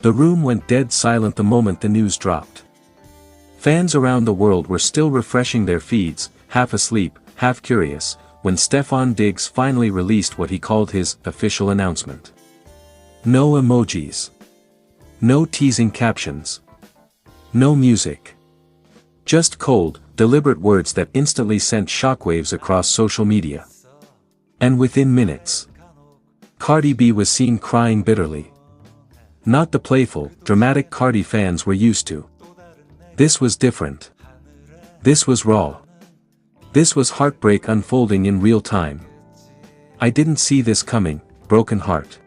The room went dead silent the moment the news dropped. Fans around the world were still refreshing their feeds, half asleep, half curious, when Stefon Diggs finally released what he called his official announcement. No emojis. No teasing captions. No music. Just cold, deliberate words that instantly sent shockwaves across social media. And within minutes, Cardi B was seen crying bitterly. Not the playful, dramatic Cardi fans were used to. This was different. This was raw. This was heartbreak unfolding in real time. I didn't see this coming, broken heart.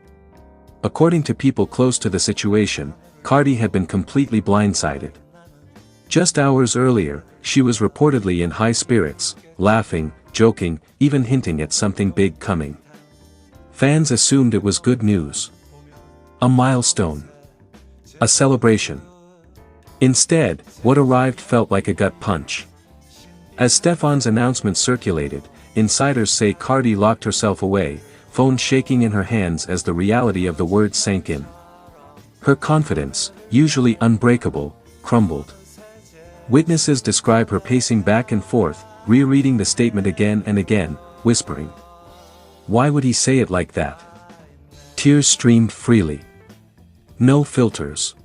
According to people close to the situation, Cardi had been completely blindsided. Just hours earlier, she was reportedly in high spirits, laughing, joking, even hinting at something big coming. Fans assumed it was good news. A milestone. A celebration. Instead, what arrived felt like a gut punch. As Stefon's announcement circulated, insiders say Cardi locked herself away, phone shaking in her hands as the reality of the words sank in. Her confidence, usually unbreakable, crumbled. Witnesses describe her pacing back and forth, rereading the statement again and again, whispering. Why would he say it like that? Tears streamed freely. No filters.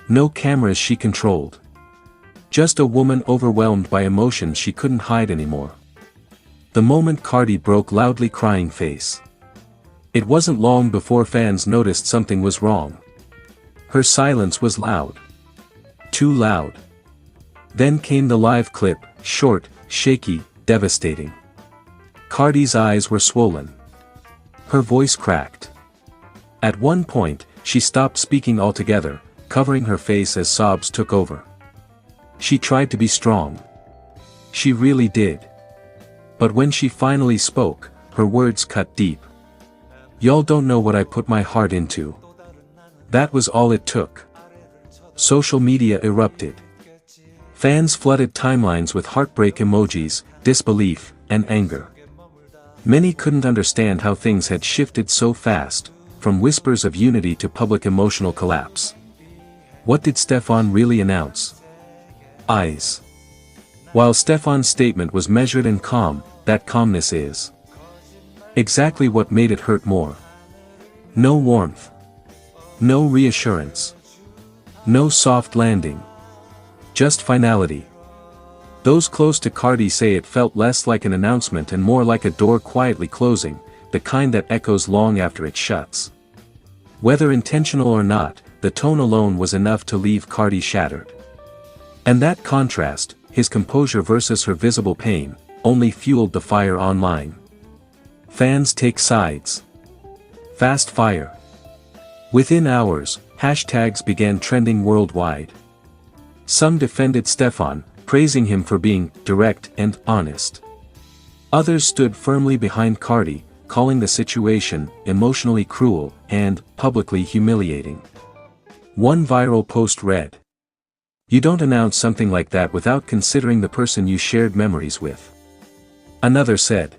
No cameras she controlled. Just a woman overwhelmed by emotions she couldn't hide anymore. The moment Cardi broke loudly crying face. It wasn't long before fans noticed something was wrong. Her silence was loud. Too loud. Then came the live clip, short, shaky, devastating. Cardi's eyes were swollen. Her voice cracked. At one point, she stopped speaking altogether, covering her face as sobs took over. She tried to be strong. She really did. But when she finally spoke, her words cut deep. Y'all don't know what I put my heart into. That was all it took. Social media erupted. Fans flooded timelines with heartbreak emojis, disbelief, and anger. Many couldn't understand how things had shifted so fast, from whispers of unity to public emotional collapse. What did Stefon really announce? Eyes. While Stefon's statement was measured and calm, that calmness is exactly what made it hurt more. No warmth. No reassurance. No soft landing. Just finality. Those close to Cardi say it felt less like an announcement and more like a door quietly closing, the kind that echoes long after it shuts. Whether intentional or not, the tone alone was enough to leave Cardi shattered. And that contrast, his composure versus her visible pain, only fueled the fire online. Fans take sides. Fast fire. Within hours, hashtags began trending worldwide. Some defended Stefon, praising him for being direct and honest. Others stood firmly behind Cardi, calling the situation emotionally cruel and publicly humiliating. One viral post read, "You don't announce something like that without considering the person you shared memories with." Another said,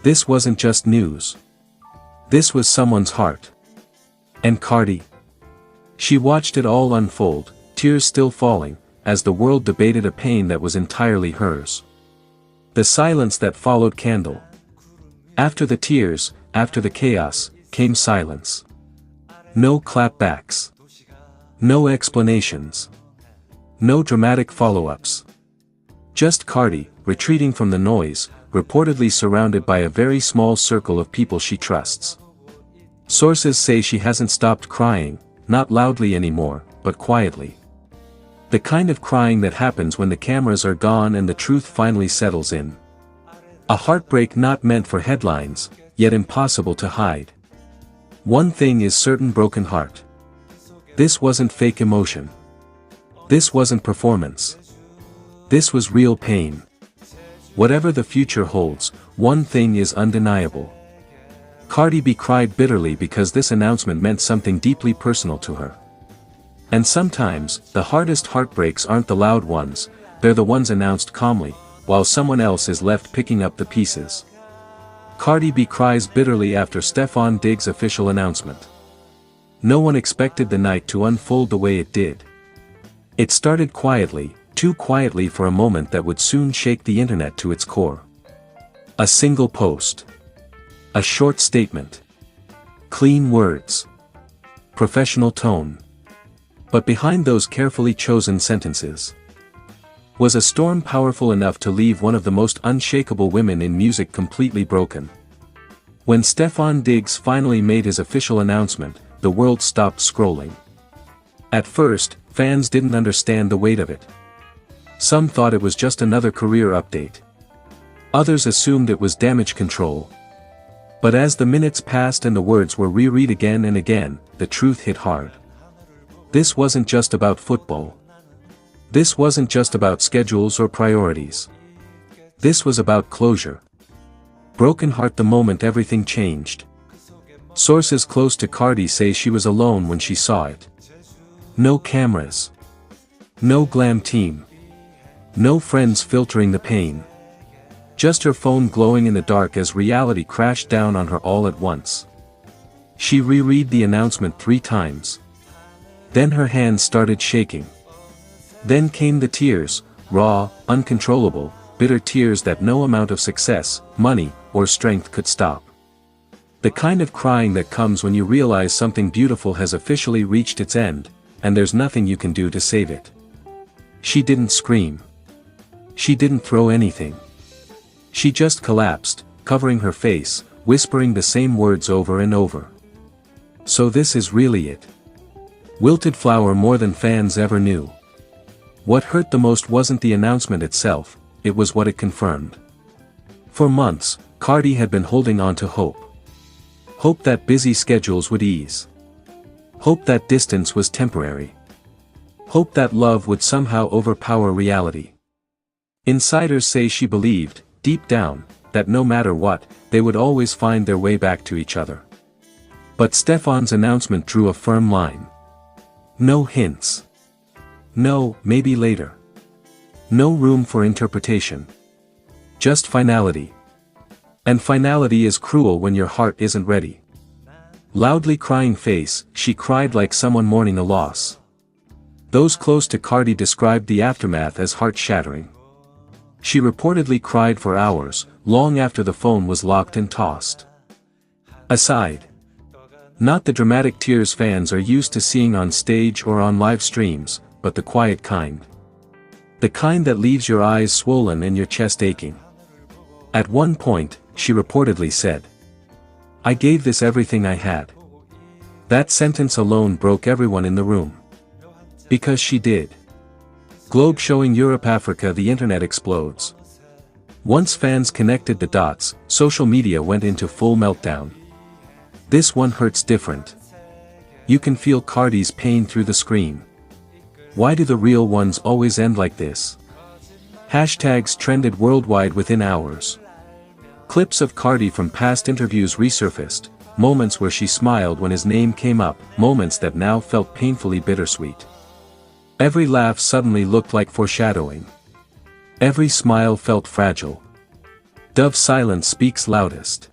"This wasn't just news. This was someone's heart." And Cardi? She watched it all unfold, tears still falling, as the world debated a pain that was entirely hers. The silence that followed candle. After the tears, after the chaos, came silence. No clapbacks. No explanations. No dramatic follow-ups. Just Cardi, retreating from the noise, reportedly surrounded by a very small circle of people she trusts. Sources say she hasn't stopped crying, not loudly anymore, but quietly. The kind of crying that happens when the cameras are gone and the truth finally settles in. A heartbreak not meant for headlines, yet impossible to hide. One thing is certain, broken heart. This wasn't fake emotion. This wasn't performance. This was real pain. Whatever the future holds, one thing is undeniable. Cardi B cried bitterly because this announcement meant something deeply personal to her. And sometimes, the hardest heartbreaks aren't the loud ones, they're the ones announced calmly, while someone else is left picking up the pieces. Cardi B cries bitterly after Stefon Diggs' official announcement. No one expected the night to unfold the way it did. It started quietly, too quietly for a moment that would soon shake the internet to its core. A single post. A short statement. Clean words. Professional tone. But behind those carefully chosen sentences was a storm powerful enough to leave one of the most unshakable women in music completely broken. When Stefon Diggs finally made his official announcement, the world stopped scrolling. At first, fans didn't understand the weight of it. Some thought it was just another career update. Others assumed it was damage control. But as the minutes passed and the words were reread again and again, the truth hit hard. This wasn't just about football. This wasn't just about schedules or priorities. This was about closure. Broken heart the moment everything changed. Sources close to Cardi say she was alone when she saw it. No cameras. No glam team. No friends filtering the pain. Just her phone glowing in the dark as reality crashed down on her all at once. She reread the announcement 3 times. Then her hands started shaking. Then came the tears, raw, uncontrollable, bitter tears that no amount of success, money, or strength could stop. The kind of crying that comes when you realize something beautiful has officially reached its end, and there's nothing you can do to save it. She didn't scream. She didn't throw anything. She just collapsed, covering her face, whispering the same words over and over. So this is really it. Wilted flower more than fans ever knew. What hurt the most wasn't the announcement itself, it was what it confirmed. For months, Cardi had been holding on to hope. Hope that busy schedules would ease. Hope that distance was temporary. Hope that love would somehow overpower reality. Insiders say she believed, deep down, that no matter what, they would always find their way back to each other. But Stefon's announcement drew a firm line. No hints. No, maybe later. No room for interpretation. Just finality. And finality is cruel when your heart isn't ready. Loudly crying face, she cried like someone mourning a loss. Those close to Cardi described the aftermath as heart-shattering. She reportedly cried for hours, long after the phone was locked and tossed aside. Not the dramatic tears fans are used to seeing on stage or on live streams, but the quiet kind. The kind that leaves your eyes swollen and your chest aching. At one point, she reportedly said, "I gave this everything I had." That sentence alone broke everyone in the room. Because she did. Globe showing Europe Africa, the internet explodes. Once fans connected the dots, social media went into full meltdown. This one hurts different. You can feel Cardi's pain through the screen. Why do the real ones always end like this? Hashtags trended worldwide within hours. Clips of Cardi from past interviews resurfaced, moments where she smiled when his name came up, moments that now felt painfully bittersweet. Every laugh suddenly looked like foreshadowing. Every smile felt fragile. Dove's silence speaks loudest.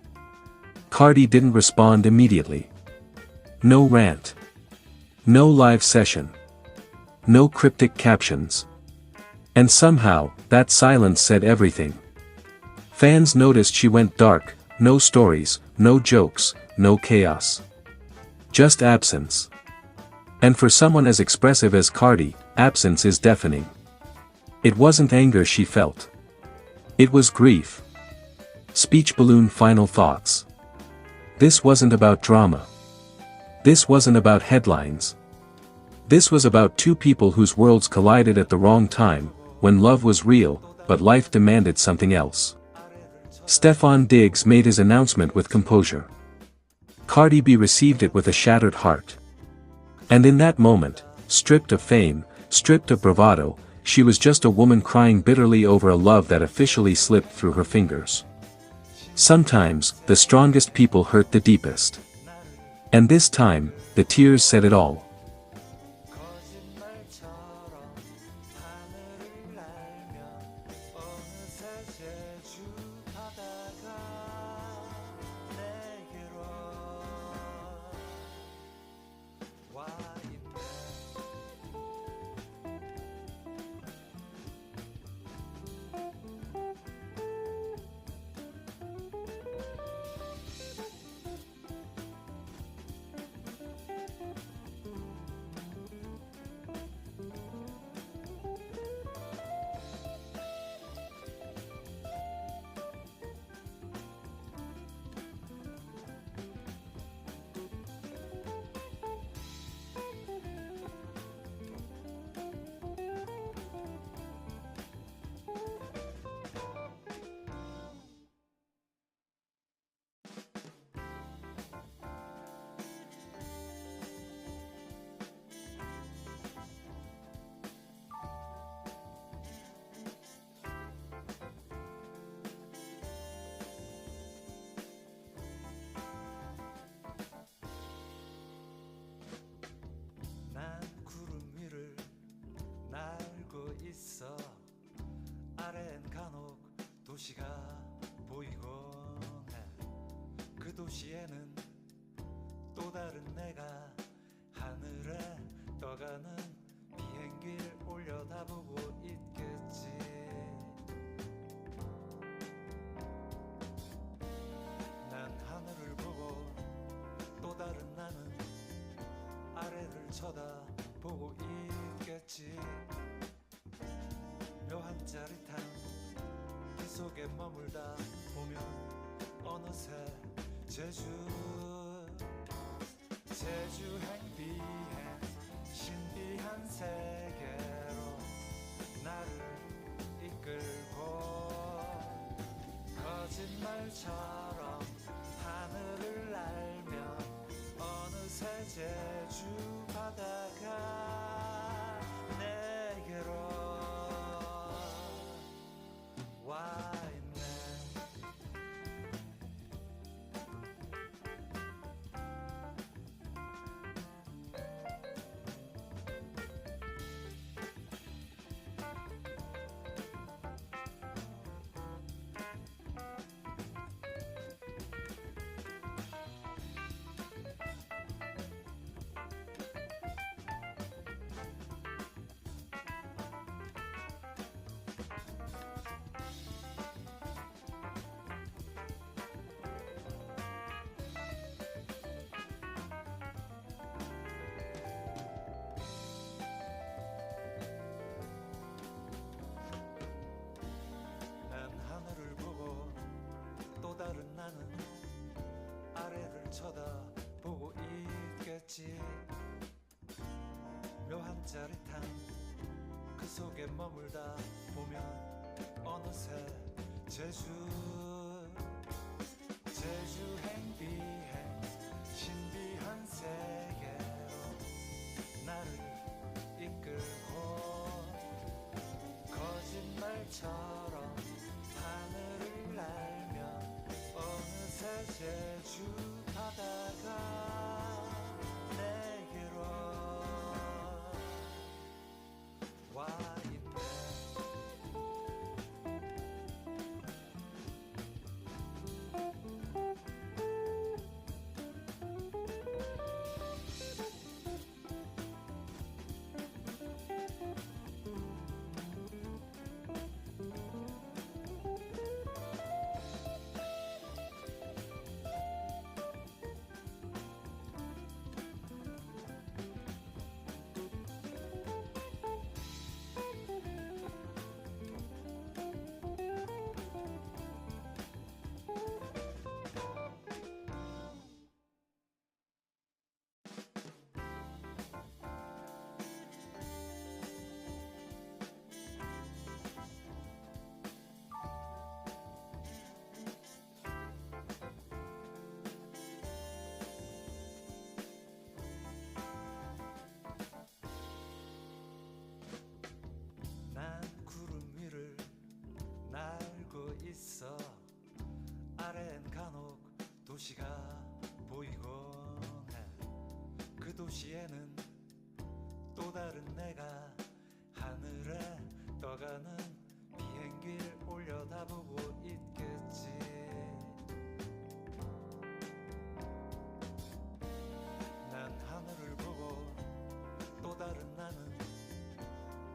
Cardi didn't respond immediately. No rant. No live session. No cryptic captions. And somehow, that silence said everything. Fans noticed she went dark, no stories, no jokes, no chaos. Just absence. And for someone as expressive as Cardi, absence is deafening. It wasn't anger she felt. It was grief. Speech balloon final thoughts. This wasn't about drama. This wasn't about headlines. This was about two people whose worlds collided at the wrong time, when love was real, but life demanded something else. Stefon Diggs made his announcement with composure. Cardi B received it with a shattered heart. And in that moment, stripped of fame, stripped of bravado, she was just a woman crying bitterly over a love that officially slipped through her fingers. Sometimes, the strongest people hurt the deepest. And this time, the tears said it all. 도시가 보이곤 해. 그 도시에는 또 다른 내가 하늘에 떠가는 비행기를 올려다보고 있겠지. 난 하늘을 보고 또 다른 나는 아래를 쳐다보고 있겠지. 묘한 짜릿함 그 속에 머물다 보면 어느새 제주 행비행 신비한 세계로 나를 이끌고 거짓말처럼 하늘을 날며 어느새 제주 바다가 내게로 와 있네. 하늘을 보고 또 다른 나는 아래를 쳐다보고 있겠지. 묘한 짜릿함 그 속에 머물다 보면 어느새 제주 행비행 신비한 세계로 나를 이끌고 거짓말처럼 하늘을 날며 어느새 제주 바다가 내게로 와 있네. 난 구름 위를 날고 있어. 아래엔 간혹 도시가 보이곤 해. 그 도시에는 또 다른 내가 하늘에 떠가는 비행기를 올려다보고 있겠지. 난 하늘을 보고 또 다른 나는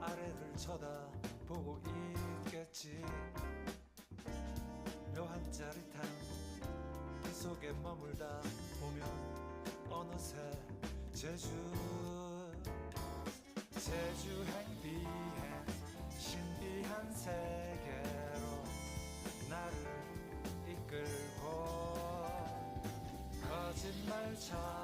아래를 쳐다보고 있겠지. 묘한 짜릿함 그 속에 머물다 보면 어느새 제주 행비행 신비한 세계로 나를 이끌고 거짓말처럼